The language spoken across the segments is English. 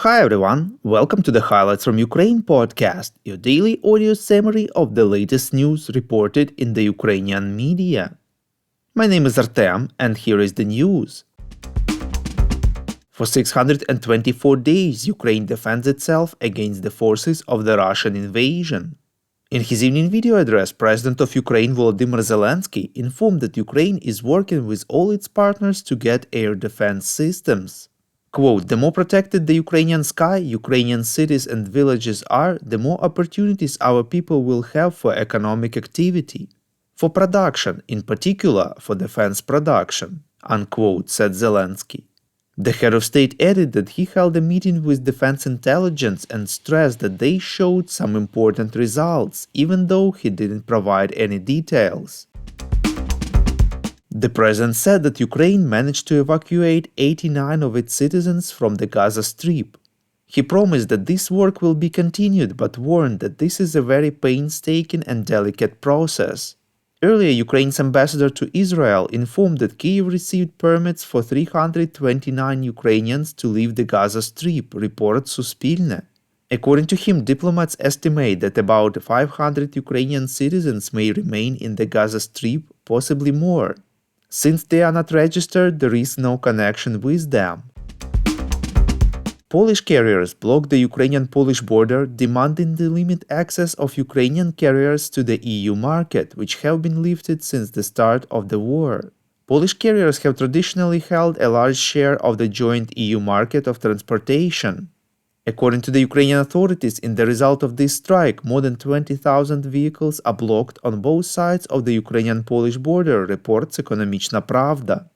Hi everyone, welcome to the Highlights from Ukraine podcast, your daily audio summary of the latest news reported in the Ukrainian media. My name is Artem, and here is the news. For 624 days, Ukraine defends itself against the forces of the Russian invasion. In his evening video address, President of Ukraine Volodymyr Zelensky informed that Ukraine is working with all its partners to get air defense systems. Quote, the more protected the Ukrainian sky, Ukrainian cities and villages are, the more opportunities our people will have for economic activity. For production, in particular for defense production, unquote, said Zelensky. The head of state added that he held a meeting with defense intelligence and stressed that they showed some important results, even though he didn't provide any details. The president said that Ukraine managed to evacuate 89 of its citizens from the Gaza Strip. He promised that this work will be continued, but warned that this is a very painstaking and delicate process. Earlier, Ukraine's ambassador to Israel informed that Kyiv received permits for 329 Ukrainians to leave the Gaza Strip, reported Suspilne. According to him, diplomats estimate that about 500 Ukrainian citizens may remain in the Gaza Strip, possibly more. Since they are not registered, there is no connection with them. Polish carriers blocked the Ukrainian-Polish border, demanding to limit access of Ukrainian carriers to the EU market, which have been lifted since the start of the war. Polish carriers have traditionally held a large share of the joint EU market of transportation. According to the Ukrainian authorities, in the result of this strike, more than 20,000 vehicles are blocked on both sides of the Ukrainian-Polish border, reports Ekonomiczna Prawda.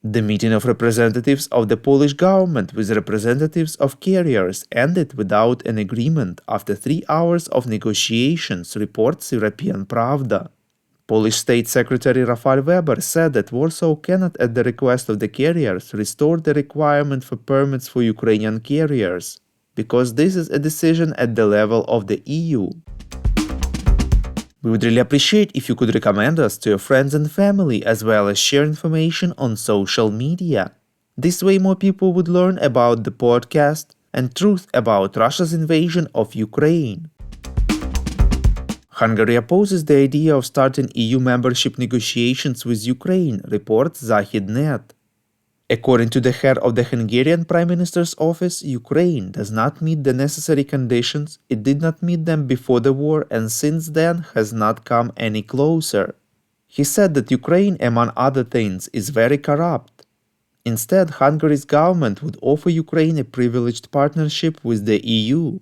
The meeting of representatives of the Polish government with representatives of carriers ended without an agreement after 3 hours of negotiations, reports European Pravda. Polish State Secretary Rafał Weber said that Warsaw cannot, at the request of the carriers, restore the requirement for permits for Ukrainian carriers, because this is a decision at the level of the EU. We would really appreciate if you could recommend us to your friends and family, as well as share information on social media. This way more people would learn about the podcast and truth about Russia's invasion of Ukraine. Hungary opposes the idea of starting EU membership negotiations with Ukraine, reports Zahidnet. According to the head of the Hungarian Prime Minister's office, Ukraine does not meet the necessary conditions, it did not meet them before the war, and since then has not come any closer. He said that Ukraine, among other things, is very corrupt. Instead, Hungary's government would offer Ukraine a privileged partnership with the EU.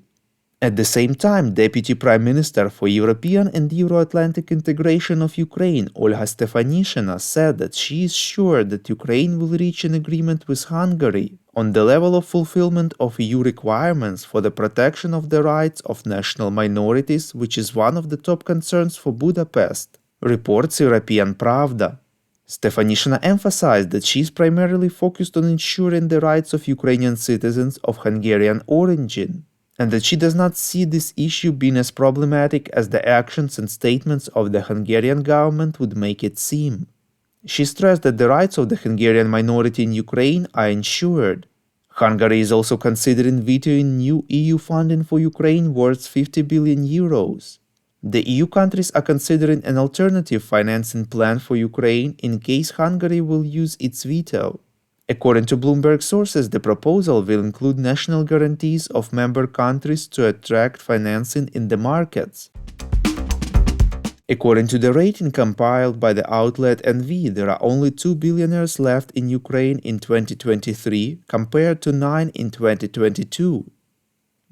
At the same time, Deputy Prime Minister for European and Euro-Atlantic integration of Ukraine, Olga Stefanishyna, said that she is sure that Ukraine will reach an agreement with Hungary on the level of fulfillment of EU requirements for the protection of the rights of national minorities, which is one of the top concerns for Budapest, reports European Pravda. Stefanishyna emphasized that she is primarily focused on ensuring the rights of Ukrainian citizens of Hungarian origin, and that she does not see this issue being as problematic as the actions and statements of the Hungarian government would make it seem. She stressed that the rights of the Hungarian minority in Ukraine are ensured. Hungary is also considering vetoing new EU funding for Ukraine worth 50 billion euros. The EU countries are considering an alternative financing plan for Ukraine in case Hungary will use its veto. According to Bloomberg sources, the proposal will include national guarantees of member countries to attract financing in the markets. According to the rating compiled by the outlet NV, there are only 2 billionaires left in Ukraine in 2023 compared to 9 in 2022.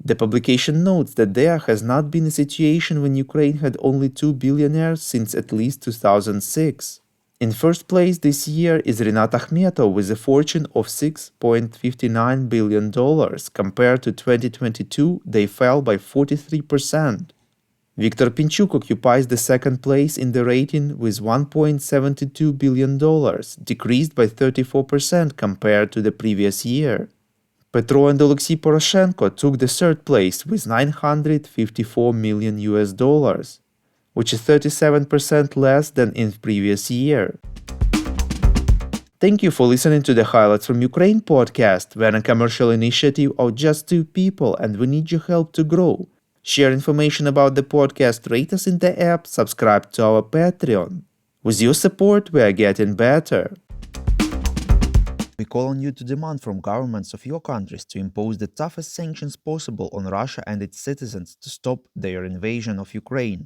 The publication notes that there has not been a situation when Ukraine had only 2 billionaires since at least 2006. In first place this year is Rinat Akhmetov with a fortune of $6.59 billion. Compared to 2022, they fell by 43%. Viktor Pinchuk occupies the second place in the rating with $1.72 billion, decreased by 34% compared to the previous year. Petro and Alexei Poroshenko took the third place with $954 million, which is 37% less than in the previous year. Thank you for listening to the Highlights from Ukraine podcast. We're a commercial initiative of just two people and we need your help to grow. Share information about the podcast, rate us in the app, subscribe to our Patreon. With your support, we are getting better. We call on you to demand from governments of your countries to impose the toughest sanctions possible on Russia and its citizens to stop their invasion of Ukraine.